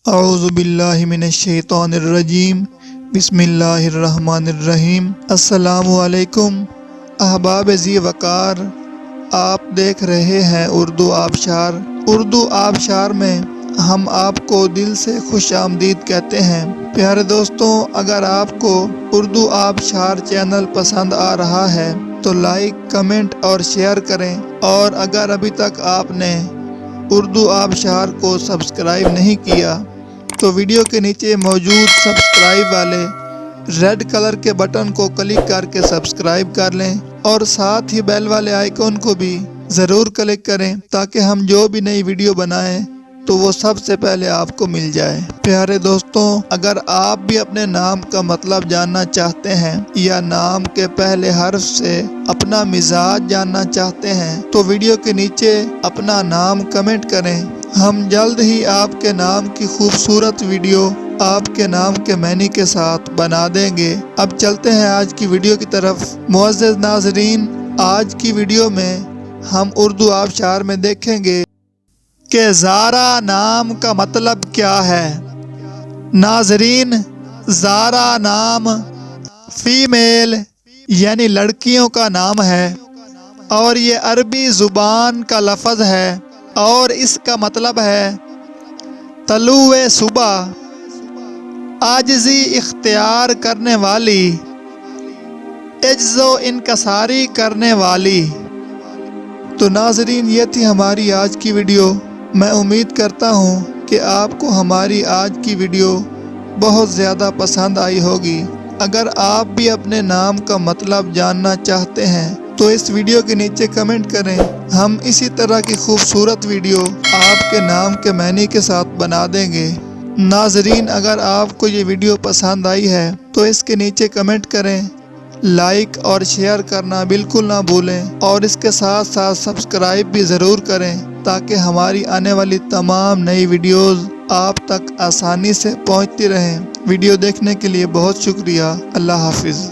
اعوذ باللہ من الشیطان الرجیم، بسم اللہ الرحمن الرحیم۔ السلام علیکم احباب ذی وقار، آپ دیکھ رہے ہیں اردو آبشار۔ اردو آبشار میں ہم آپ کو دل سے خوش آمدید کہتے ہیں۔ پیارے دوستوں، اگر آپ کو اردو آبشار چینل پسند آ رہا ہے تو لائک، کمنٹ اور شیئر کریں، اور اگر ابھی تک آپ نے اردو آبشار کو سبسکرائب نہیں کیا تو ویڈیو کے نیچے موجود سبسکرائب والے ریڈ کلر کے بٹن کو کلک کر کے سبسکرائب کر لیں، اور ساتھ ہی بیل والے آئیکن کو بھی ضرور کلک کریں تاکہ ہم جو بھی نئی ویڈیو بنائیں تو وہ سب سے پہلے آپ کو مل جائے۔ پیارے دوستوں، اگر آپ بھی اپنے نام کا مطلب جاننا چاہتے ہیں یا نام کے پہلے حرف سے اپنا مزاج جاننا چاہتے ہیں تو ویڈیو کے نیچے اپنا نام کمنٹ کریں۔ ہم جلد ہی آپ کے نام کی خوبصورت ویڈیو آپ کے نام کے معنی کے ساتھ بنا دیں گے۔ اب چلتے ہیں آج کی ویڈیو کی طرف۔ معزز ناظرین، آج کی ویڈیو میں ہم اردو آبشار میں دیکھیں گے کہ زارا نام کا مطلب کیا ہے۔ ناظرین، زارا نام فیمیل یعنی لڑکیوں کا نام ہے، اور یہ عربی زبان کا لفظ ہے، اور اس کا مطلب ہے طلوع صبح، عاجزی اختیار کرنے والی، عجز و انکساری کرنے والی۔ تو ناظرین، یہ تھی ہماری آج کی ویڈیو۔ میں امید کرتا ہوں کہ آپ کو ہماری آج کی ویڈیو بہت زیادہ پسند آئی ہوگی۔ اگر آپ بھی اپنے نام کا مطلب جاننا چاہتے ہیں تو اس ویڈیو کے نیچے کمنٹ کریں۔ ہم اسی طرح کی خوبصورت ویڈیو آپ کے نام کے معنی کے ساتھ بنا دیں گے۔ ناظرین، اگر آپ کو یہ ویڈیو پسند آئی ہے تو اس کے نیچے کمنٹ کریں، لائک اور شیئر کرنا بالکل نہ بھولیں، اور اس کے ساتھ ساتھ سبسکرائب بھی ضرور کریں تاکہ ہماری آنے والی تمام نئی ویڈیوز آپ تک آسانی سے پہنچتی رہیں۔ ویڈیو دیکھنے کے لیے بہت شکریہ۔ اللہ حافظ۔